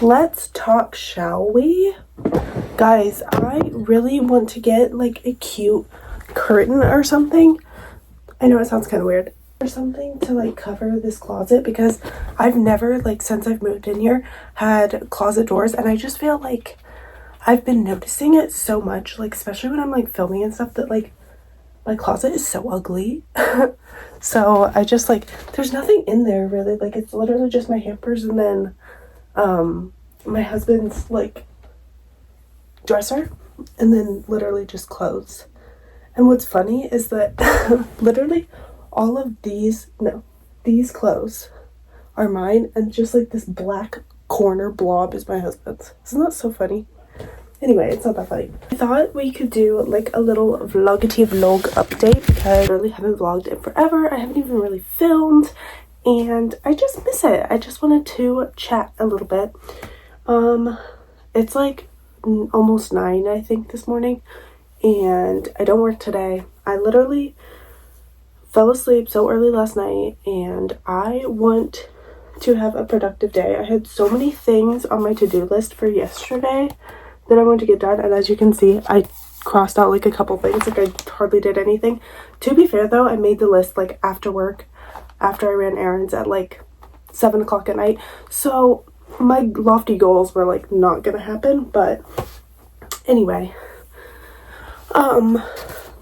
Let's talk, shall we? Guys, I really want to get like a cute curtain or something. I know it sounds kind of weird. Or something to like cover this closet because I've never, like, since I've moved in here, had closet doors, and I just feel like I've been noticing it so much, like especially when I'm like filming and stuff, that like my closet is so ugly. So I just like, there's nothing in there really, like it's literally just my hampers and then my husband's like dresser, and then literally just clothes. And what's funny is that literally all of these clothes are mine, and just like this black corner blob is my husband's. Isn't that so funny? Anyway, it's not that funny. I thought we could do like a little vloggy vlog update because I really haven't vlogged in forever. I haven't even really filmed and I just miss it. I just wanted to chat a little bit. It's like almost 9, I think, this morning, and I don't work today. I literally fell asleep so early last night and I want to have a productive day. I had so many things on my to-do list for yesterday that I wanted to get done, and as you can see, I crossed out like a couple things. Like, I hardly did anything. To be fair though, I made the list like after work, after I ran errands at like 7 o'clock at night, so my lofty goals were like not gonna happen. But anyway,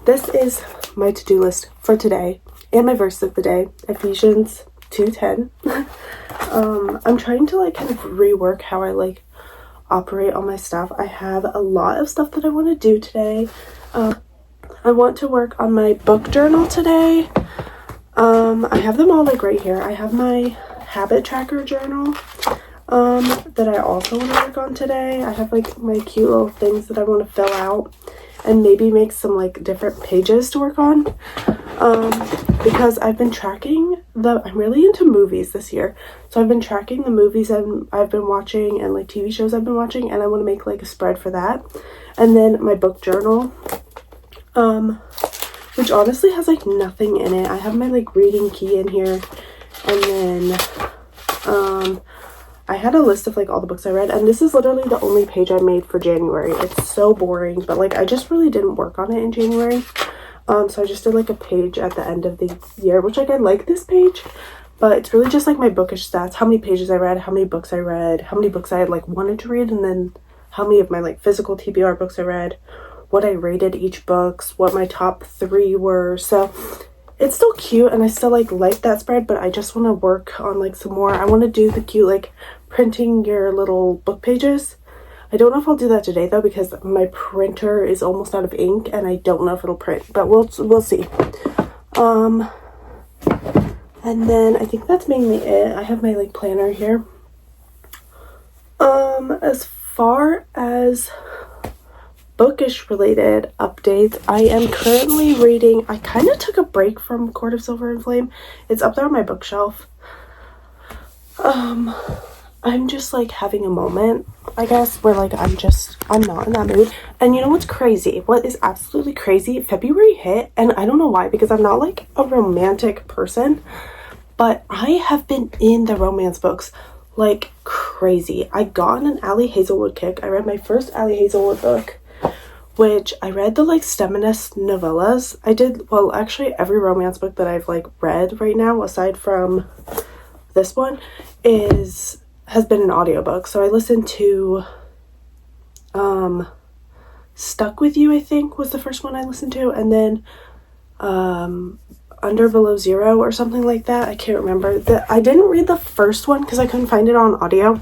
this is my to-do list for today and my verse of the day, Ephesians 2:10. I'm trying to like kind of rework how I like operate on my stuff. I have a lot of stuff that I want to do today. I want to work on my book journal today. I have them all like right here. I have my habit tracker journal that I also want to work on today. I have like my cute little things that I want to fill out and maybe make some like different pages to work on, because I've been tracking I'm really into movies this year, so I've been tracking the movies I've been watching and like TV shows I've been watching, and I want to make like a spread for that. And then my book journal, which honestly has like nothing in it. I have my like reading key in here, and then I had a list of like all the books I read, and this is literally the only page I made for January. It's so boring, but like I just really didn't work on it in January. So I just did like a page at the end of the year, which like I like this page, but it's really just like my bookish stats, how many pages I read, how many books I read, how many books I had like wanted to read, and then how many of my like physical TBR books I read, what I rated each books, what my top 3 were. So it's still cute and I still like that spread, but I just want to work on like some more. I want to do the cute like printing your little book pages. I don't know if I'll do that today though, because my printer is almost out of ink and I don't know if it'll print, but we'll see. And then I think that's mainly it. I have my like planner here. As far as bookish related updates, I am currently reading, I kind of took a break from Court of Silver and Flame. It's up there on my bookshelf. I'm just like having a moment, I guess, where like I'm not in that mood. And you know what's crazy? What is absolutely crazy? February hit, and I don't know why, because I'm not like a romantic person, but I have been in the romance books like crazy. I got on an Ali Hazelwood kick. I read my first Ali Hazelwood book, which I read the like Steminist novellas. I did, well, actually every romance book that I've like read right now, aside from this one, has been an audiobook. So I listened to Stuck With You, I think was the first one I listened to, and then Under Below Zero or something like that. I can't remember. I didn't read the first one because I couldn't find it on audio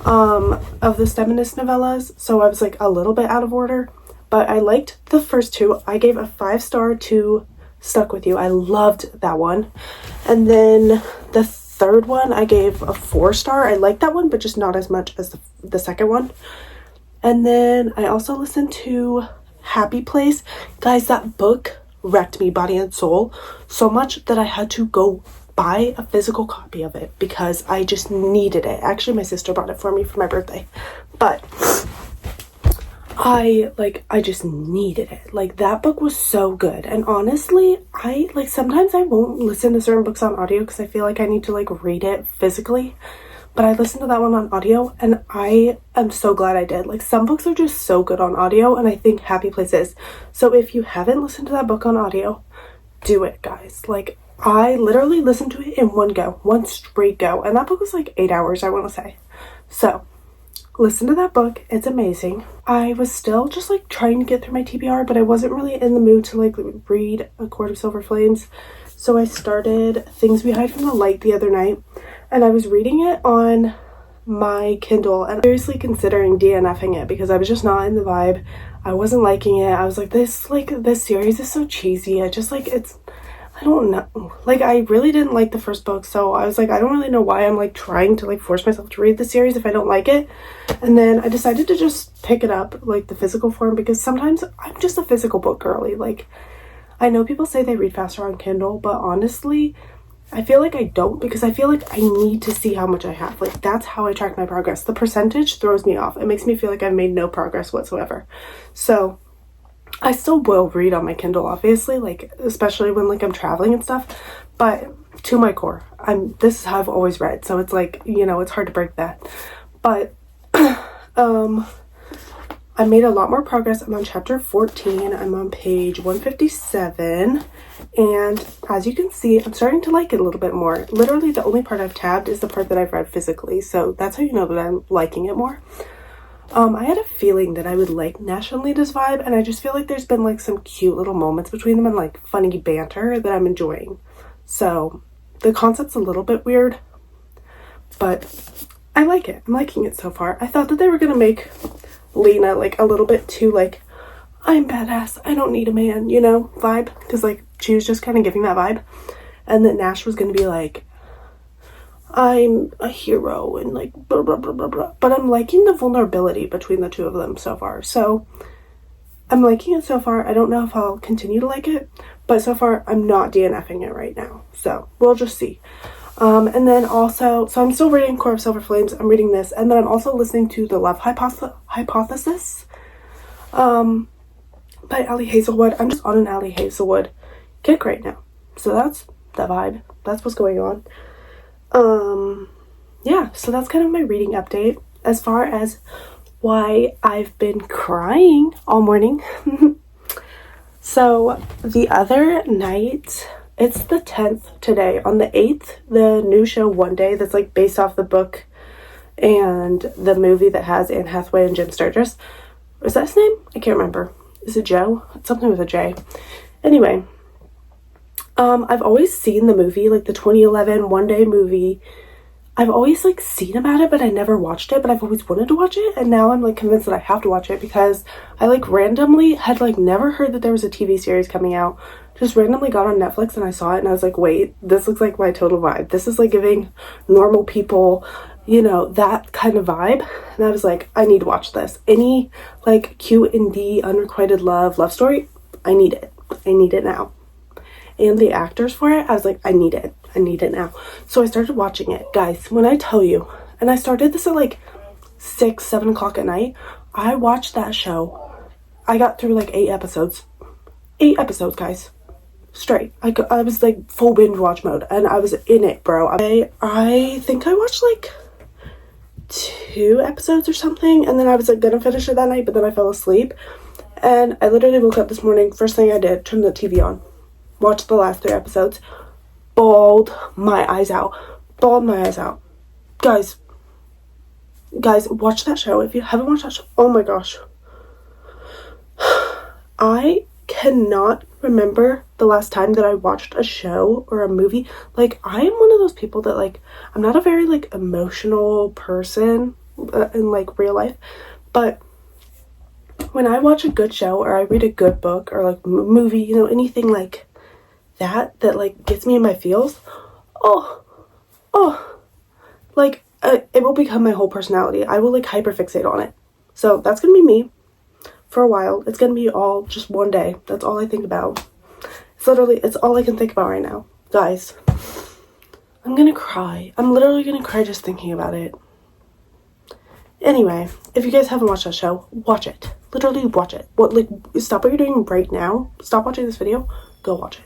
of the Steminist novellas, so I was like a little bit out of order, but I liked the first 2. I gave a 5-star to Stuck With You. I loved that one. And then the third one I gave a 4-star. I liked that one, but just not as much as the second one. And then I also listened to Happy Place. Guys, that book wrecked me body and soul so much that I had to go buy a physical copy of it because I just needed it. Actually, my sister bought it for me for my birthday, but I just needed it. Like, that book was so good. And honestly, I like, sometimes I won't listen to certain books on audio because I feel like I need to like read it physically. but I listened to that one on audio, and I am so glad I did. Like, some books are just so good on audio, and I think Happy Place is. So if you haven't listened to that book on audio, do it, guys. Like, I literally listened to it in one straight go, and that book was like 8 hours, I want to say. So listen to that book. It's amazing. I was still just like trying to get through my TBR, but I wasn't really in the mood to like read A Court of Silver Flames. So I started Things We Hide from the Light the other night, and I was reading it on my Kindle, and seriously considering DNFing it because I was just not in the vibe. I wasn't liking it. I was like, this series is so cheesy. I don't know. Like, I really didn't like the first book, so I was like, I don't really know why I'm like trying to like force myself to read the series if I don't like it. And then I decided to just pick it up, like the physical form, because sometimes I'm just a physical book girly. Like, I know people say they read faster on Kindle, but honestly, I feel like I don't, because I feel like I need to see how much I have. Like, that's how I track my progress. The percentage throws me off. It makes me feel like I've made no progress whatsoever. So I still will read on my Kindle, obviously, like, especially when like I'm traveling and stuff, but to my core, this is how I've always read. So it's like, you know, it's hard to break that. But I made a lot more progress. I'm on chapter 14. I'm on page 157. And as you can see, I'm starting to like it a little bit more. Literally, the only part I've tabbed is the part that I've read physically. So that's how you know that I'm liking it more. I had a feeling that I would like Nash and Lita's vibe, and I just feel like there's been like some cute little moments between them and like funny banter that I'm enjoying. So the concept's a little bit weird, but I like it. I'm liking it so far. I thought that they were gonna make Lena like a little bit too like, I'm badass, I don't need a man, you know, vibe, because like she was just kind of giving that vibe, and that Nash was gonna be like, I'm a hero and like blah blah blah blah blah. But I'm liking the vulnerability between the two of them so far. So I'm liking it so far. I don't know if I'll continue to like it, but so far I'm not DNFing it right now. So we'll just see. And then also, so I'm still reading Court of Silver Flames. I'm reading this, and then I'm also listening to The Love Hypothesis by Ali Hazelwood. I'm just on an Ali Hazelwood kick right now. So that's the vibe. That's what's going on. Yeah, so that's kind of my reading update. As far as why I've been crying all morning. So the other night, it's the 10th today. On the 8th, the new show One Day, that's like based off the book and the movie that has Anne Hathaway and Jim Sturgis. Is that his name? I can't remember. Is it Joe? It's something with a J. Anyway, I've always seen the movie, like the 2011 One Day movie. I've always like seen about it, but I never watched it, but I've always wanted to watch it, and now I'm like convinced that I have to watch it because I like randomly had like never heard that there was a TV series coming out. Just randomly got on Netflix and I saw it and I was like, wait, this looks like my total vibe. This is like giving normal people, you know, that kind of vibe. And I was like, I need to watch this. Any like cute indie unrequited love story, I need it. I need it now. And the actors for it, I was like, I need it now. So I started watching it. Guys, when I tell you, and I started this at like 6-7 o'clock at night, I watched that show. I got through like 8 episodes, guys, straight. I was like full binge watch mode, and I was in it, bro. I think I watched like 2 episodes or something, and then I was like gonna finish it that night, but then I fell asleep. And I literally woke up this morning, first thing I did, turned the TV on, watched the last 3 episodes, bawled my eyes out. Guys, watch that show. If you haven't watched that show, oh my gosh. I cannot remember the last time that I watched a show or a movie. Like, I am one of those people that, like, I'm not a very, like, emotional person in, like, real life. But when I watch a good show or I read a good book or, like, movie, you know, anything like that like gets me in my feels, like it will become my whole personality. I will like hyperfixate on it. So that's gonna be me for a while. It's gonna be all just one day. That's all I think about. It's all I can think about right now. Guys, I'm gonna cry. I'm literally gonna cry just thinking about it. Anyway, if you guys haven't watched that show, watch it. Literally watch it. Stop what you're doing right now. Stop watching this video. Go watch it.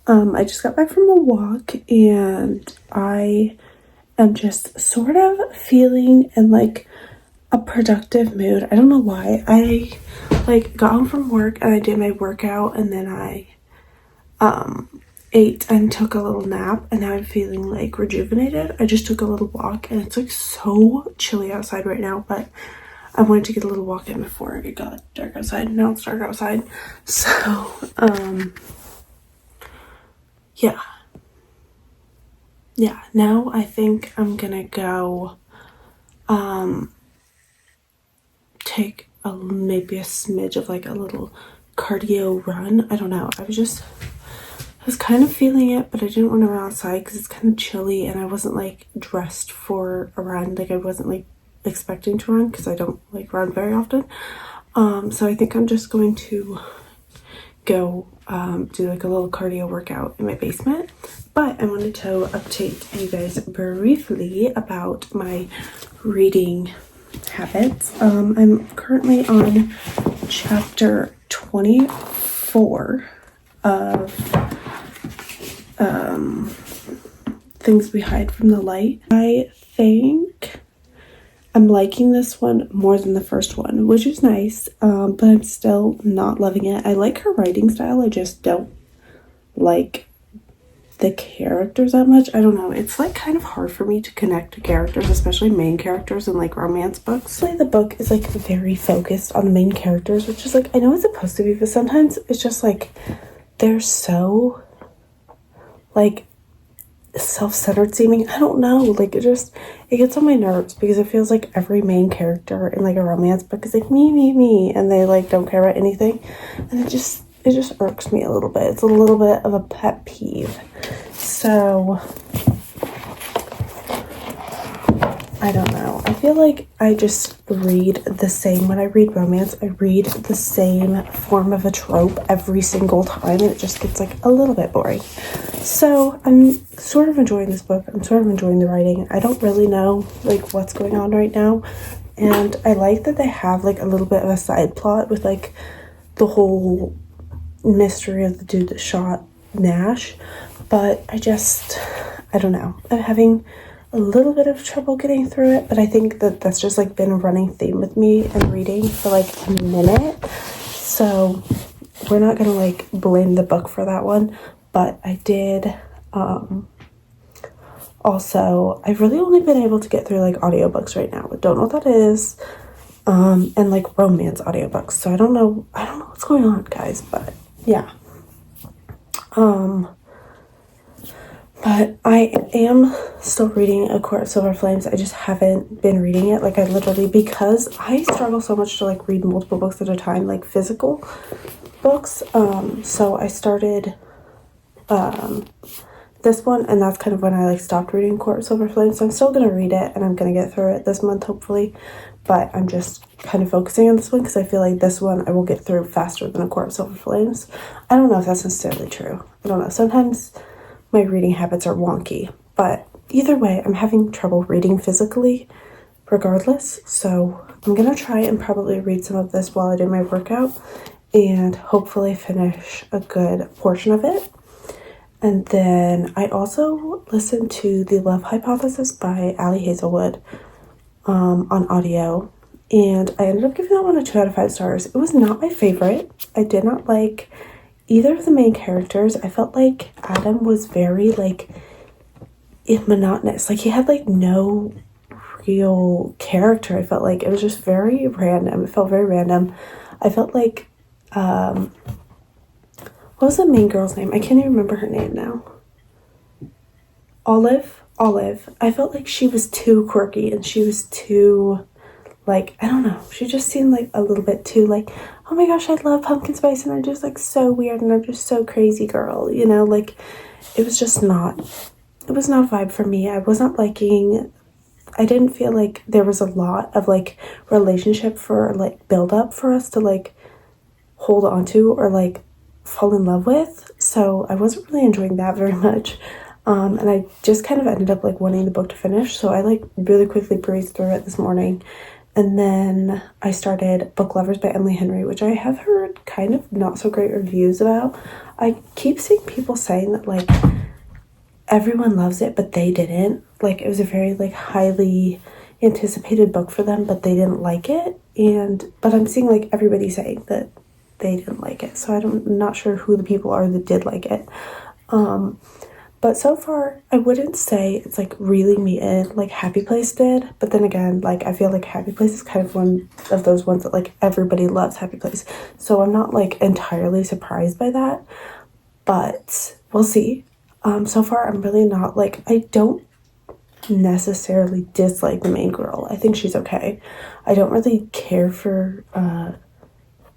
I just got back from a walk and I am just sort of feeling in like a productive mood. I don't know why. I like got home from work and I did my workout and then I ate and took a little nap and now I'm feeling like rejuvenated. I just took a little walk and it's like so chilly outside right now, but I wanted to get a little walk in before it got dark outside. Now it's dark outside. So, yeah, now I think I'm gonna go take maybe a smidge of like a little cardio run. I don't know. I was kind of feeling it, but I didn't want to run outside because it's kind of chilly and I wasn't like dressed for a run. Like I wasn't like expecting to run because I don't like run very often. So I think I'm just going to go do like a little cardio workout in my basement. But I wanted to update you guys briefly about my reading habits. I'm currently on chapter 24 of Things We Hide from the Light. I think I'm liking this one more than the first one, which is nice, but I'm still not loving it. I like her writing style, I just don't like the characters that much. I don't know, it's like kind of hard for me to connect to characters, especially main characters in like romance books. Like the book is like very focused on the main characters, which is like, I know it's supposed to be, but sometimes it's just like they're so like self-centered seeming. I don't know, like it gets on my nerves because it feels like every main character in like a romance book is like me, and they like don't care about anything, and it just irks me a little bit. It's a little bit of a pet peeve. So I don't know, I feel like I just read the same when I read romance. I read the same form of a trope every single time and it just gets like a little bit boring. So I'm sort of enjoying this book. I'm sort of enjoying the writing. I don't really know like what's going on right now, and I like that they have like a little bit of a side plot with like the whole mystery of the dude that shot Nash, but I don't know, I'm having a little bit of trouble getting through it, but I think that that's just like been a running theme with me and reading for like a minute, so we're not gonna like blame the book for that one. But I did also, I've really only been able to get through like audiobooks right now. I don't know what that is, and like romance audiobooks, so I don't know what's going on, guys, but yeah. But I am still reading A Court of Silver Flames. I just haven't been reading it. Like I literally, because I struggle so much to like read multiple books at a time, like physical books. So I started this one, and that's kind of when I like stopped reading Court of Silver Flames. So I'm still gonna read it and I'm gonna get through it this month hopefully, but I'm just kind of focusing on this one because I feel like this one I will get through faster than A Court of Silver Flames. I don't know if that's necessarily true. I don't know, sometimes my reading habits are wonky, but either way I'm having trouble reading physically regardless, so I'm gonna try and probably read some of this while I do my workout and hopefully finish a good portion of it. And then I also listened to The Love Hypothesis by Ali Hazelwood on audio, and I ended up giving that one a 2 out of 5 stars. It was not my favorite. I did not like either of the main characters. I felt like Adam was very like monotonous. Like he had like no real character. I felt like it was just very random. It felt very random. I felt like what was the main girl's name? I can't even remember her name now. Olive. I felt like she was too quirky and she was too, like, I don't know. She just seemed like a little bit too like, oh my gosh, I love pumpkin spice and I'm just like so weird and I'm just so crazy girl, you know? Like, it was not a vibe for me. I didn't feel like there was a lot of like relationship for like build up for us to like hold on to or like fall in love with, so I wasn't really enjoying that very much, and I just kind of ended up like wanting the book to finish, so I like really quickly breezed through it this morning And then I started Book Lovers by Emily Henry, which I have heard kind of not so great reviews about. I keep seeing people saying that like everyone loves it, but they didn't. Like it was a very like highly anticipated book for them, but they didn't like it. But I'm seeing like everybody saying that they didn't like it. So I'm not sure who the people are that did like it. But so far, I wouldn't say it's like reeling me in like Happy Place did. But then again, like I feel like Happy Place is kind of one of those ones that like everybody loves Happy Place. So I'm not like entirely surprised by that. But we'll see. So far, I'm really not like, I don't necessarily dislike the main girl. I think she's okay. I don't really care for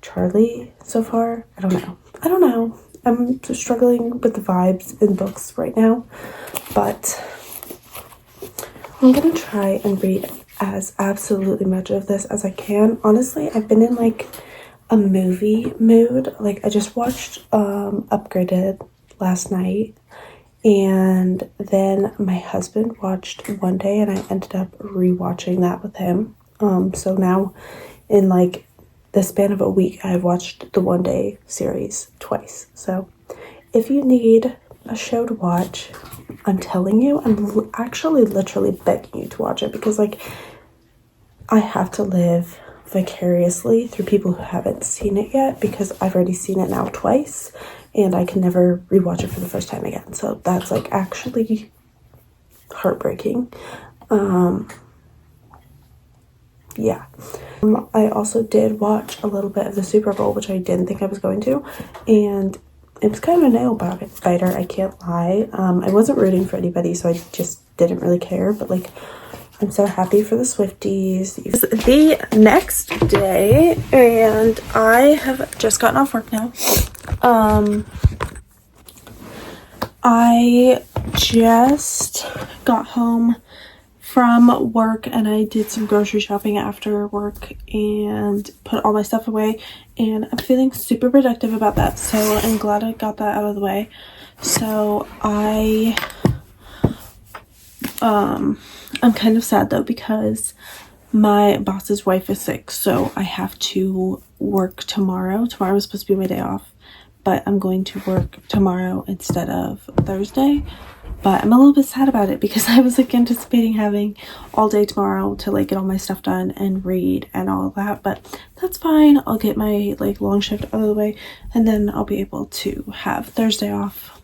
Charlie so far. I don't know. I'm struggling with the vibes in books right now, but I'm gonna try and read as absolutely much of this as I can. Honestly, I've been in like a movie mood. Like I just watched Upgraded last night, and then my husband watched One Day, and I ended up rewatching that with him. So now in like the span of a week, I've watched the One Day series twice. So if you need a show to watch, I'm telling you, I'm actually literally begging you to watch it, because like I have to live vicariously through people who haven't seen it yet, because I've already seen it now twice and I can never rewatch it for the first time again. So that's like actually heartbreaking. Yeah. I also did watch a little bit of the Super Bowl, which I didn't think I was going to, and it was kind of a nail biter, I can't lie. I wasn't rooting for anybody, so I just didn't really care, but like I'm so happy for the Swifties. It's the next day, and I have just gotten off work now. I just got home from work, and I did some grocery shopping after work and put all my stuff away, and I'm feeling super productive about that, so I'm glad I got that out of the way. So I'm kind of sad though, because my boss's wife is sick, so I have to work tomorrow. Tomorrow was supposed to be my day off, but I'm going to work tomorrow instead of Thursday. But I'm a little bit sad about it, because I was like anticipating having all day tomorrow to like get all my stuff done and read and all of that, but that's fine. I'll get my like long shift out of the way, and then I'll be able to have Thursday off.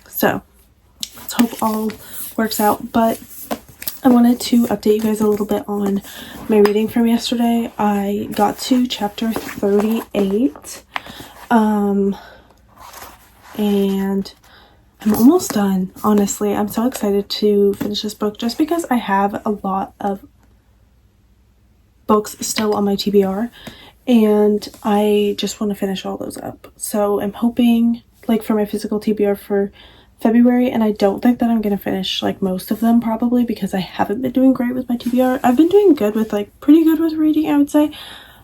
So let's hope all works out. But I wanted to update you guys a little bit on my reading from yesterday. I got to chapter 38, and I'm almost done, honestly. I'm so excited to finish this book, just because I have a lot of books still on my TBR, and I just want to finish all those up. So I'm hoping like for my physical TBR for February, and I don't think that I'm going to finish like most of them, probably because I haven't been doing great with my TBR. I've been doing good with like pretty good with reading, I would say.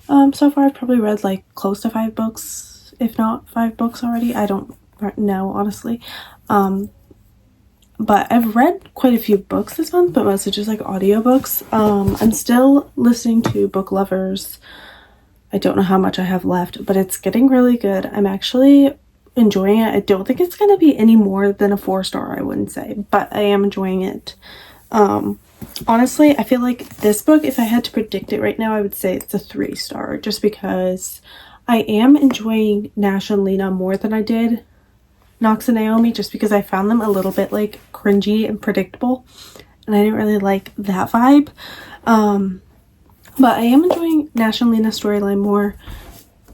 So far I've probably read like close to 5 books, if not 5 books already. I don't know, honestly. But I've read quite a few books this month, but mostly just like audiobooks. I'm still listening to Book Lovers. I don't know how much I have left, but it's getting really good. I'm actually enjoying it. I don't think it's going to be any more than a 4-star, I wouldn't say, but I am enjoying it. Honestly, I feel like this book, if I had to predict it right now, I would say it's a 3-star, just because I am enjoying Nash and Lena more than I did Knox and Naomi, just because I found them a little bit like cringy and predictable, and I didn't really like that vibe. But I am enjoying Nash and Lena's storyline more,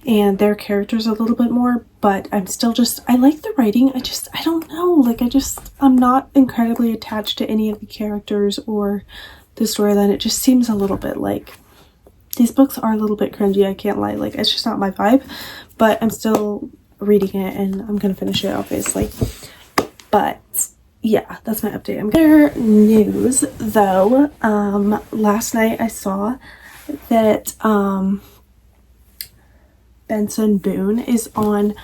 and their characters a little bit more, but I'm still just, I like the writing. I don't know, like I'm not incredibly attached to any of the characters or the storyline. It just seems a little bit like, these books are a little bit cringy, I can't lie, like it's just not my vibe, but I'm still reading it, and I'm gonna finish it obviously. But yeah, that's my update. I'm getting news though. Last night I saw that Benson Boone is on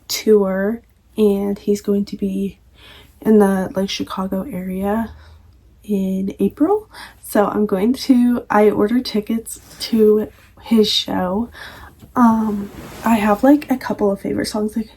tour, and he's going to be in the like Chicago area in April. So I ordered tickets to his show. I have like a couple of favorite songs. Like,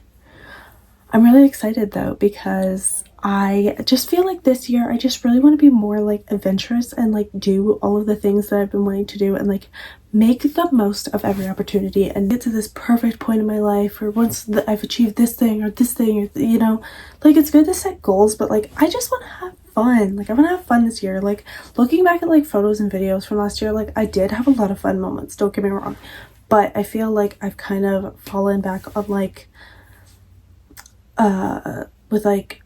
I'm really excited though, because I just feel like this year I just really want to be more like adventurous and like do all of the things that I've been wanting to do and like make the most of every opportunity and get to this perfect point in my life, or once I've achieved this thing or you know, like it's good to set goals, but like I just want to have fun. Like I want to have fun this year. Like looking back at like photos and videos from last year, like I did have a lot of fun moments, don't get me wrong, but I feel like I've kind of fallen back on like with like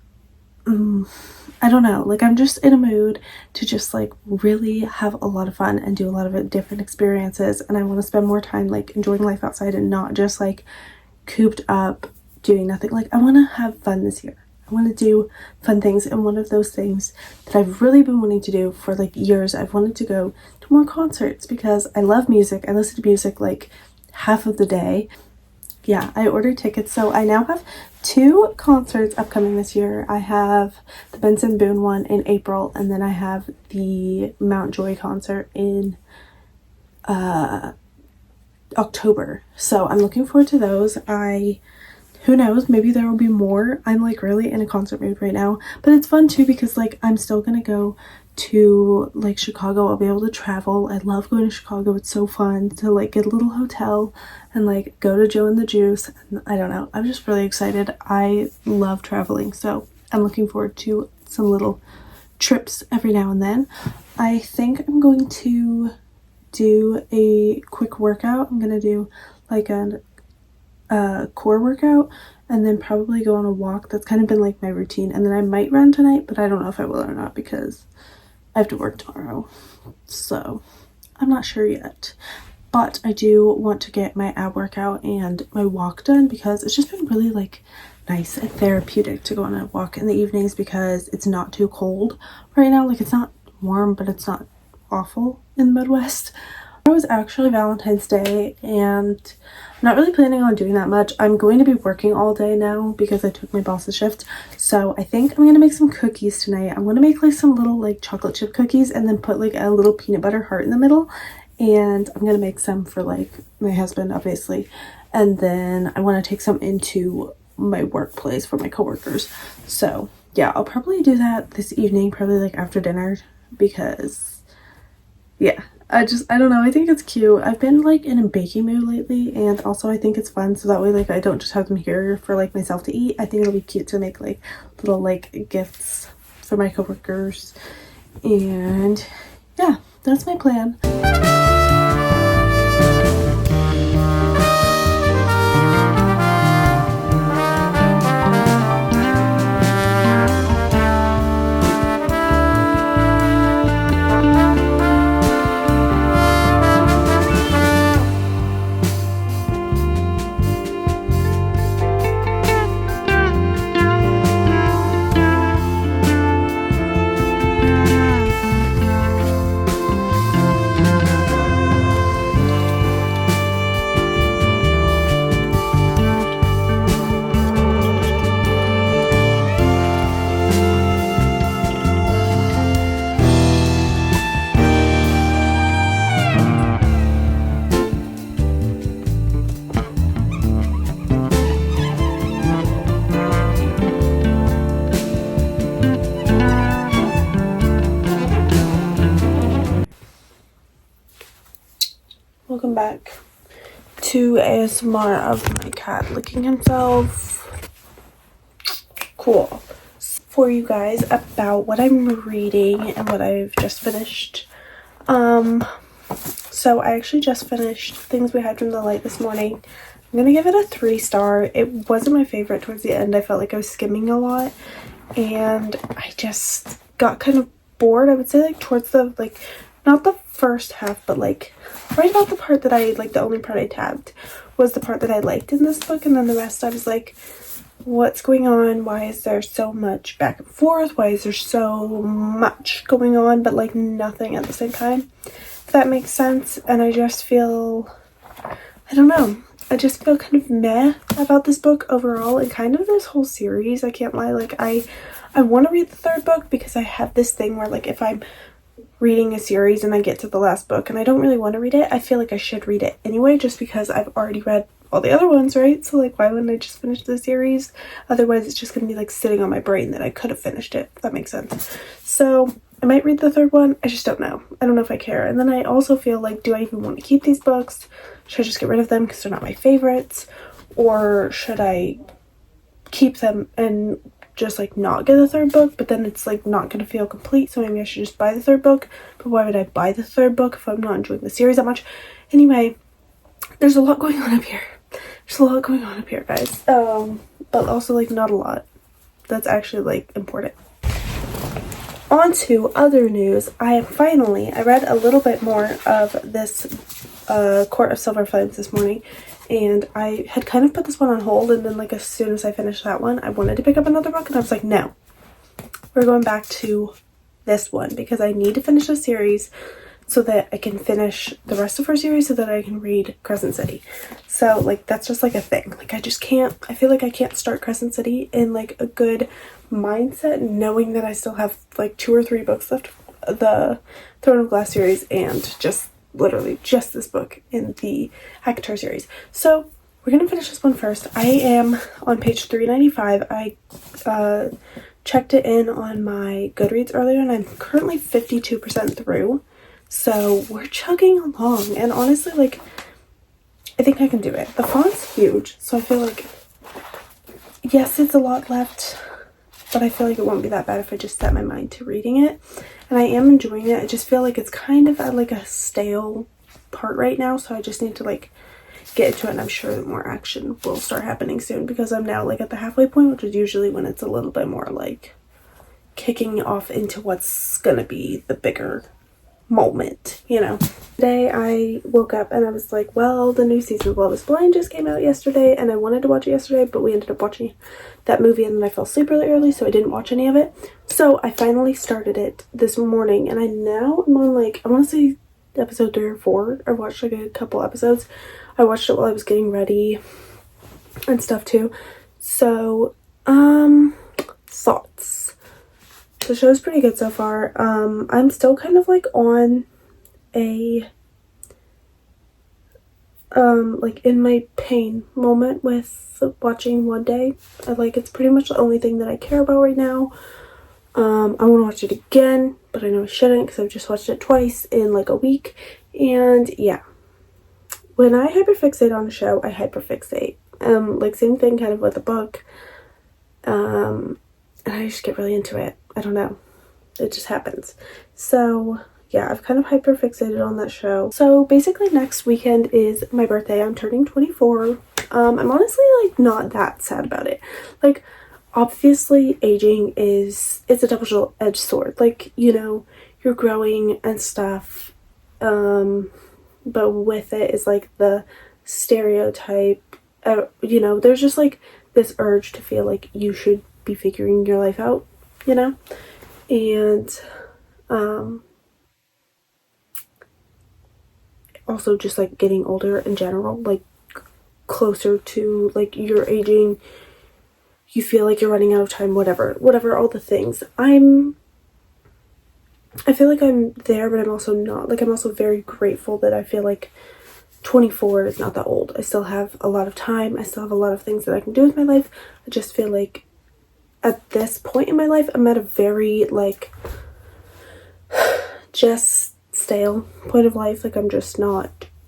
I don't know, like I'm just in a mood to just like really have a lot of fun and do a lot of different experiences, and I want to spend more time like enjoying life outside and not just like cooped up doing nothing. Like I want to have fun this year. I want to do fun things, and one of those things that I've really been wanting to do for like years, I've wanted to go to more concerts because I love music. I listen to music like half of the day. Yeah, I ordered tickets, so I now have 2 concerts upcoming this year. I have the Benson Boone one in April, and then I have the Mount Joy concert in October. So I'm looking forward to those. Who knows, maybe there will be more. I'm like really in a concert mood right now, but it's fun too because like I'm still gonna go to like Chicago. I'll be able to travel. I love going to Chicago. It's so fun to like get a little hotel and like go to Joe and the Juice. And I don't know, I'm just really excited. I love traveling, so I'm looking forward to some little trips every now and then. I think I'm going to do a quick workout. I'm gonna do like a core workout and then probably go on a walk. That's kind of been like my routine, and then I might run tonight, but I don't know if I will or not because I have to work tomorrow, so I'm not sure yet. But I do want to get my ab workout and my walk done because it's just been really like nice and therapeutic to go on a walk in the evenings because it's not too cold right now. Like it's not warm, but it's not awful in the Midwest. It was actually Valentine's Day, and I'm not really planning on doing that much. I'm going to be working all day now because I took my boss's shift, so I think I'm gonna make some cookies tonight. I'm gonna make like some little like chocolate chip cookies and then put like a little peanut butter heart in the middle, and I'm gonna make some for like my husband obviously, and then I want to take some into my workplace for my coworkers. So yeah, I'll probably do that this evening, probably like after dinner, because yeah, I don't know, I think it's cute. I've been like in a baking mood lately, and also I think it's fun so that way like I don't just have them here for like myself to eat. I think it'll be cute to make like little like gifts for my coworkers, and yeah, that's my plan. Welcome back to ASMR of my cat licking himself. Cool. For you guys about what I'm reading and what I've just finished. So I actually just finished Things We Hide from the Light this morning. I'm gonna give it a 3-star. It wasn't my favorite towards the end. I felt like I was skimming a lot, and I just got kind of bored. I would say like towards the like not the first half, but like right about the part that I like, the only part I tabbed was the part that I liked in this book, and then the rest I was like, what's going on? Why is there so much back and forth? Why is there so much going on but like nothing at the same time, if that makes sense? And I just feel, I don't know, I just feel kind of meh about this book overall and kind of this whole series. I can't lie. Like I want to read the third book because I have this thing where like if I'm reading a series and I get to the last book and I don't really want to read it, I feel like I should read it anyway just because I've already read all the other ones, right? So like why wouldn't I just finish the series? Otherwise it's just gonna be like sitting on my brain that I could have finished it, if that makes sense. So I might read the third one. I just don't know. I don't know if I care. And then I also feel like, do I even want to keep these books? Should I just get rid of them because they're not my favorites? Or should I keep them and just like not get the third book, but then it's like not going to feel complete, so maybe I should just buy the third book? But why would I buy the third book if I'm not enjoying the series that much? Anyway, there's a lot going on up here. There's a lot going on up here, guys. But also like not a lot that's actually like important. On to other news. I read a little bit more of this Court of Silver Flames this morning, and I had kind of put this one on hold, and then like as soon as I finished that one, I wanted to pick up another book, and I was like, no, we're going back to this one because I need to finish the series so that I can finish the rest of her series so that I can read Crescent City. So like that's just like a thing. Like I just can't, I feel like I can't start Crescent City in like a good mindset knowing that I still have like 2 or 3 books left, the Throne of Glass series and just literally just this book in the ACOTAR series. So we're gonna finish this one first. I am on page 395. I checked it in on my Goodreads earlier and I'm currently 52% through. So we're chugging along, and honestly, like, I think I can do it. The font's huge, so I feel like, yes, it's a lot left, but I feel like it won't be that bad if I just set my mind to reading it. And I am enjoying it. I just feel like it's kind of at like a stale part right now, so I just need to like get into it, and I'm sure that more action will start happening soon because I'm now like at the halfway point, which is usually when it's a little bit more like kicking off into what's gonna be the bigger moment, you know. Today I woke up and I was like, well, the new season of Love is Blind just came out yesterday and I wanted to watch it yesterday, but we ended up watching that movie and then I fell asleep really early, so I didn't watch any of it. So I finally started it this morning and I now am on like, I want to say episode 3 or 4. I watched like a couple episodes. I watched it while I was getting ready and stuff too. So thoughts. The show's pretty good so far. I'm still kind of like on a like in my pain moment with watching One Day. It's pretty much the only thing that I care about right now. I want to watch it again, but I know I shouldn't because I've just watched it twice in like a week. And yeah, when I hyperfixate on a show, I hyperfixate. Like same thing kind of with a book. And I just get really into it. I don't know. It just happens. So yeah, I've kind of hyperfixated on that show. So basically next weekend is my birthday. I'm turning 24. I'm honestly like not that sad about it. Like obviously aging it's a double-edged sword. Like, you know, you're growing and stuff. But with it is like the stereotype, you know, there's just like this urge to feel like you should be figuring your life out, you know. And also just like getting older in general, like closer to like you're aging, you feel like you're running out of time, whatever, all the things. I feel like I'm there, but I'm also not. Like I'm also very grateful that I feel like 24 is not that old. I still have a lot of time. I still have a lot of things that I can do with my life. I just feel like at this point in my life, I'm at a very like just stale point of life. Like I'm just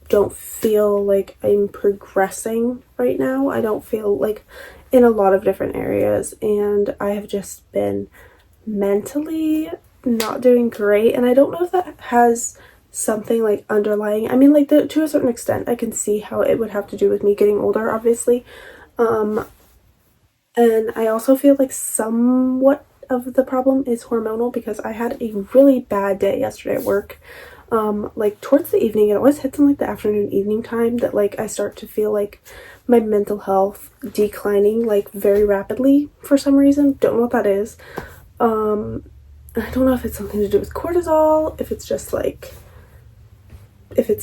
don't feel like I'm progressing right now. I don't feel like in a lot of different areas, and I have just been mentally not doing great. And I don't know if that has something like underlying. I mean, like to a certain extent I can see how it would have to do with me getting older, obviously. And I also feel like somewhat of the problem is hormonal because I had a really bad day yesterday at work. Like towards the evening, it always hits in like the afternoon evening time that like I start to feel like my mental health declining like very rapidly for some reason. Don't know what that is. I don't know if it's something to do with cortisol, if it's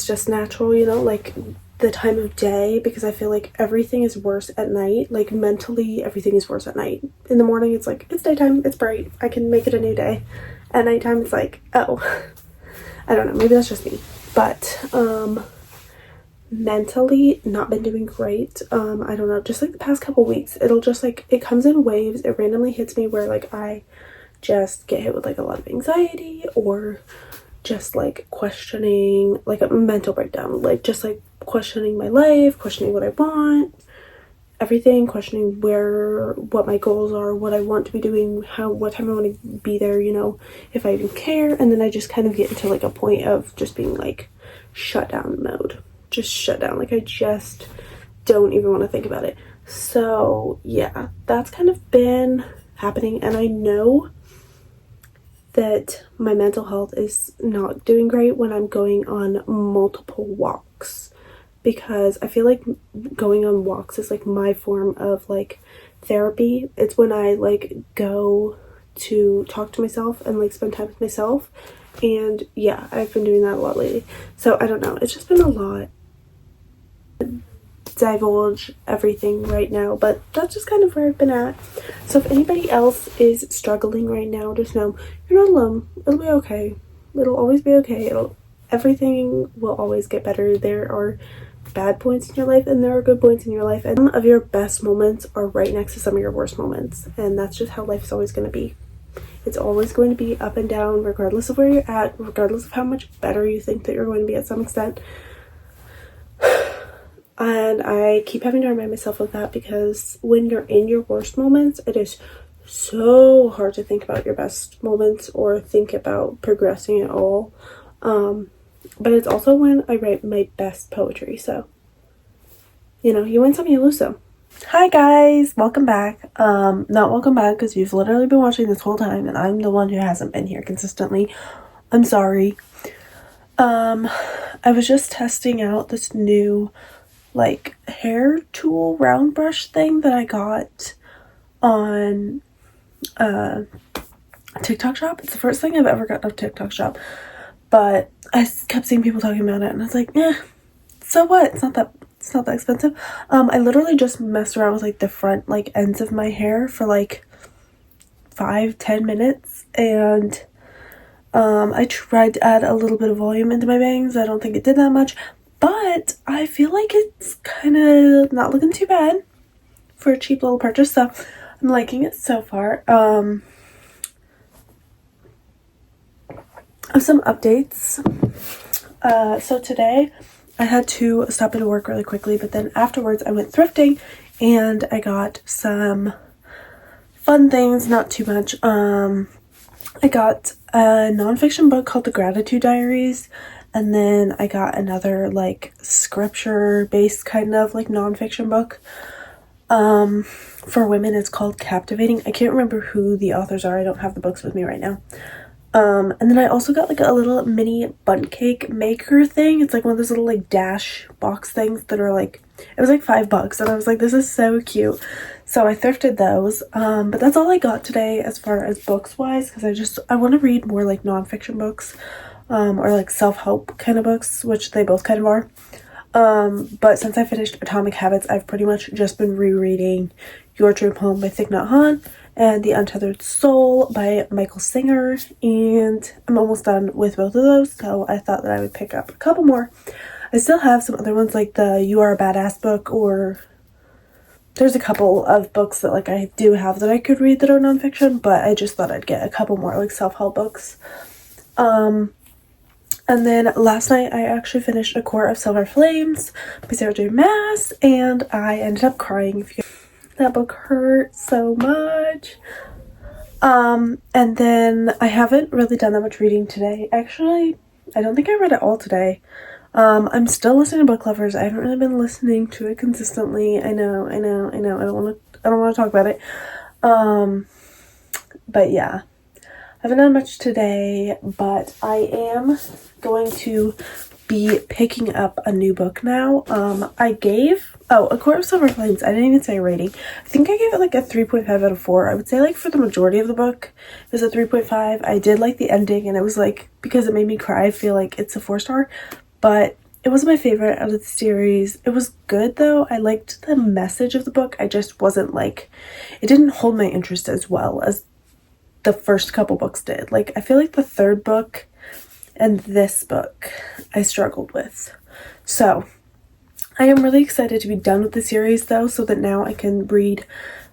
just natural, you know, like the time of day, because I feel like everything is worse at night. Like mentally, everything is worse at night. In the morning, it's like, it's daytime, it's bright, I can make it a new day. At nighttime, it's like, oh, I don't know, maybe that's just me. But mentally, not been doing great. I don't know, just like the past couple weeks, it'll just like, it comes in waves. It randomly hits me where like I just get hit with like a lot of anxiety, or just like questioning, like a mental breakdown, like just like questioning my life, questioning what I want, everything, questioning what my goals are, what I want to be doing, what time I want to be there, you know, if I even care. And then I just kind of get into like a point of just being like shut down mode, just shut down, like I just don't even want to think about it. So yeah, that's kind of been happening, and I know that my mental health is not doing great when I'm going on multiple walks, because I feel like going on walks is like my form of like therapy. It's when I like go to talk to myself and like spend time with myself. And yeah, I've been doing that a lot lately. So I don't know, it's just been a lot. Divulge everything right now, but that's just kind of where I've been at. So if anybody else is struggling right now, just know you're not alone. It'll be okay. It'll always be okay. Everything will always get better. There are bad points in your life and there are good points in your life, and some of your best moments are right next to some of your worst moments, and that's just how life's always going to be. It's always going to be up and down, regardless of where you're at, regardless of how much better you think that you're going to be at some extent. And I keep having to remind myself of that, because when you're in your worst moments, it is so hard to think about your best moments or think about progressing at all. But it's also when I write my best poetry. So, you know, you win some, you lose some. Hi guys, welcome back. Not welcome back, because you've literally been watching this whole time and I'm the one who hasn't been here consistently. I'm sorry. I was just testing out this new like hair tool round brush thing that I got on TikTok shop. It's the first thing I've ever gotten off TikTok shop, but I kept seeing people talking about it and I was like, so what, it's not that expensive. I literally just messed around with like the front like ends of my hair for like 5-10 minutes, and I tried to add a little bit of volume into my bangs. I don't think it did that much, but I feel like it's kind of not looking too bad for a cheap little purchase, so I'm liking it so far. Some updates. So today I had to stop into work really quickly, but then afterwards I went thrifting and I got some fun things, not too much. I got a nonfiction book called The Gratitude Diaries, and then I got another like scripture-based kind of like nonfiction book for women. It's called Captivating. I can't remember who the authors are. I don't have the books with me right now. And then I also got like a little mini bundt cake maker thing. It's like one of those little like dash box things that are like, it was like $5, and I was like, this is so cute. So I thrifted those. But that's all I got today as far as books wise, because I want to read more like nonfiction books, or like self-help kind of books, which they both kind of are. But since I finished Atomic Habits, I've pretty much just been rereading Your Dream Home by Thich Nhat Hanh and The Untethered Soul by Michael Singer, and I'm almost done with both of those, so I thought that I would pick up a couple more. I still have some other ones like the You Are a Badass book, or there's a couple of books that like I do have that I could read that are nonfiction, but I just thought I'd get a couple more like self-help books. And then last night I actually finished A Court of Silver Flames by Sarah J. Maas, and I ended up crying. That book hurt so much. And then I haven't really done that much reading today. Actually, I don't think I read it all today. I'm still listening to Book Lovers. I haven't really been listening to it consistently. I know. I don't want to talk about it. But yeah, I haven't done much today, but I am going to be picking up a new book now. A Court of Silver Flames, I didn't even say a rating. I think I gave it like a 3.5 out of 4. I would say like for the majority of the book it was a 3.5. I did like the ending, and it was like, because it made me cry, I feel like it's a 4-star, but it was my favorite out of the series. It was good though. I liked the message of the book. I just wasn't like, it didn't hold my interest as well as the first couple books did. Like, I feel like the third book and this book I struggled with. So I am really excited to be done with the series though, so that now I can read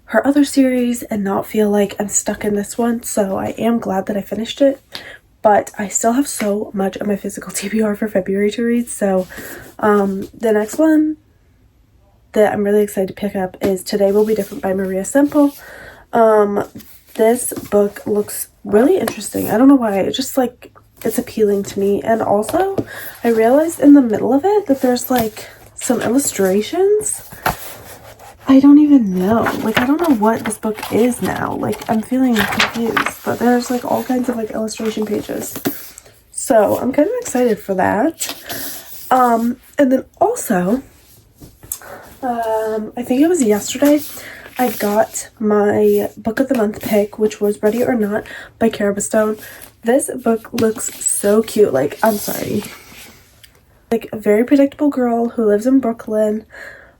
her other series and not feel like I'm stuck in this one. So I am glad that I finished it, but I still have so much of my physical TBR for February to read. So the next one that I'm really excited to pick up is Today Will Be Different by Maria Semple. This book looks really interesting. I don't know why. It's just like, it's appealing to me. And also I realized in the middle of it that there's like some illustrations. I don't even know. Like, I don't know what this book is now. Like, I'm feeling confused, but there's like all kinds of like illustration pages. So I'm kind of excited for that. And then also, I think it was yesterday, I got my book of the month pick, which was Ready or Not by Cara Stone. This book looks so cute. Like, I'm sorry. Like, a very predictable girl who lives in Brooklyn,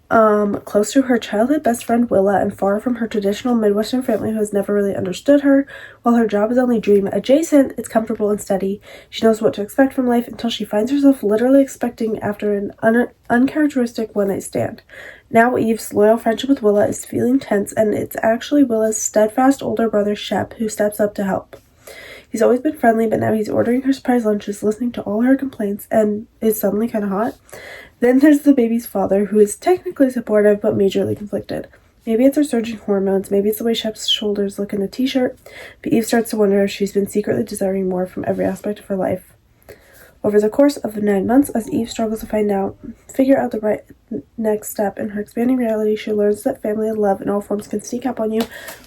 close to her childhood best friend Willa and far from her traditional Midwestern family who has never really understood her. While her job is only dream adjacent, it's comfortable and steady. She knows what to expect from life until she finds herself literally expecting after an uncharacteristic one-night stand. Now Eve's loyal friendship with Willa is feeling tense, and it's actually Willa's steadfast older brother Shep who steps up to help. He's always been friendly, but now he's ordering her surprise lunches, listening to all her complaints, and is suddenly kind of hot. Then there's the baby's father, who is technically supportive, but majorly conflicted. Maybe it's her surging hormones, maybe it's the way Shep's shoulders look in a t-shirt, but Eve starts to wonder if she's been secretly desiring more from every aspect of her life. Over the course of the 9 months, as Eve struggles to figure out the right next step in her expanding reality, she learns that family and love in all forms can sneak up on you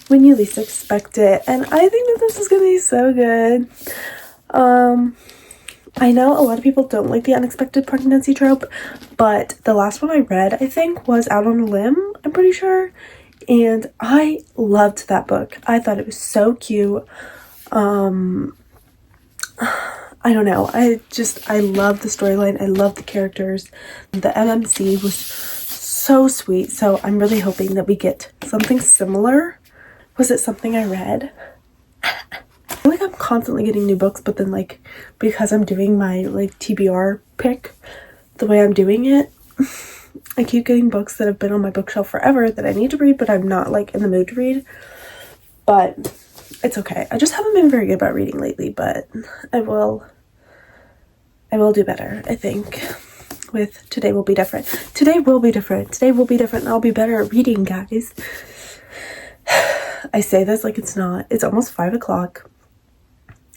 when you least expect it. And I think that this is going to be so good. I know a lot of people don't like the unexpected pregnancy trope, but the last one I read, I think, was Out on a Limb, I'm pretty sure. And I loved that book. I thought it was so cute. I don't know. I love the storyline. I love the characters. The MMC was so sweet. So I'm really hoping that we get something similar. Was it something I read? I feel like I'm constantly getting new books, but then like, because I'm doing my like TBR pick, the way I'm doing it, I keep getting books that have been on my bookshelf forever that I need to read, but I'm not like in the mood to read. But it's okay. I just haven't been very good about reading lately, but I will do better, I think, with Today Will Be Different. Today will be different. Today will be different, and I'll be better at reading, guys. I say this like it's not. It's almost 5 o'clock.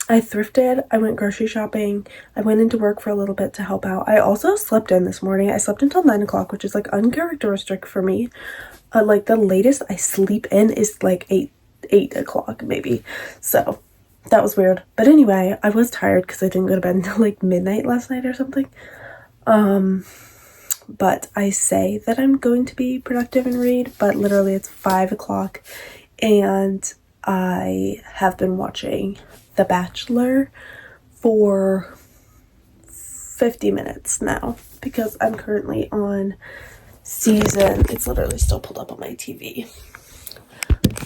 I thrifted. I went grocery shopping. I went into work for a little bit to help out. I also slept in this morning. I slept until 9 o'clock, which is like uncharacteristic for me. Like the latest I sleep in is like 8 o'clock maybe. So that was weird. But anyway, I was tired because I didn't go to bed until like midnight last night or something. But I say that I'm going to be productive and read, but literally it's 5 o'clock and I have been watching The Bachelor for 50 minutes now because I'm currently on season, it's literally still pulled up on my TV,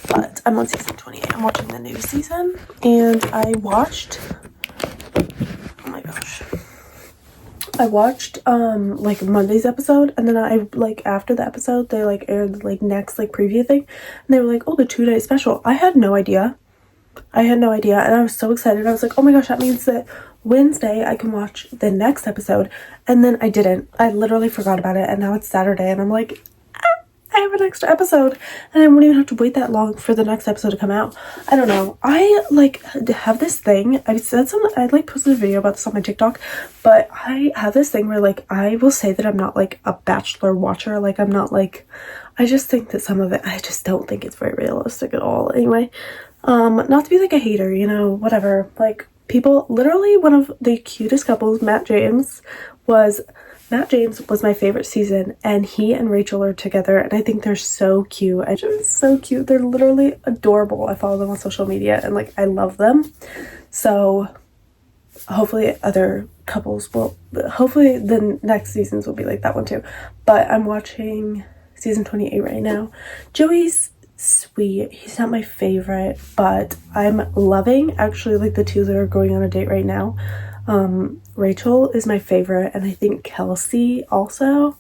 but I'm on season 28. I'm watching the new season, and I watched, oh my gosh, I watched like Monday's episode, and then I like after the episode they like aired like next like preview thing, and they were like, oh, the 2-day special. I had no idea, and I was so excited. I was like, oh my gosh, that means that Wednesday I can watch the next episode. And then I didn't. I literally forgot about it, and now it's Saturday and I'm like, I have an extra episode and I won't even have to wait that long for the next episode to come out. I don't know. I like have this thing. I like posted a video about this on my TikTok, but I have this thing where like I will say that I'm not like a Bachelor watcher. Like I'm not like, I just think that some of it, I just don't think it's very realistic at all. Anyway, not to be like a hater, you know, whatever. Like people, literally one of the cutest couples, Matt James was my favorite season, and he and Rachel are together, and I think they're so cute. So cute. They're literally adorable. I follow them on social media and like I love them. So hopefully other couples. Well, hopefully the next seasons will be like that one too. But I'm watching season 28 right now. Joey's sweet. He's not my favorite, but I'm loving actually like the two that are going on a date right now. Rachel is my favorite, and I think Kelsey also.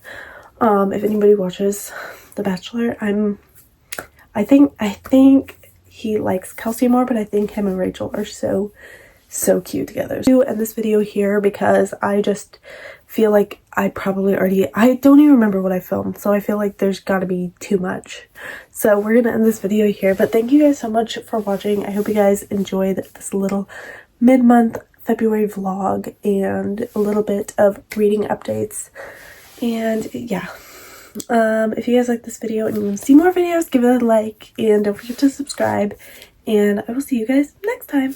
If anybody watches The Bachelor, I think he likes Kelsey more, but I think him and Rachel are so cute together. To end this video here because I just feel like I don't even remember what I filmed, so I feel like there's gotta be too much. So we're gonna end this video here, but thank you guys so much for watching. I hope you guys enjoyed this little mid-month February vlog and a little bit of reading updates. And yeah, if you guys like this video and you want to see more videos, give it a like and don't forget to subscribe, and I will see you guys next time.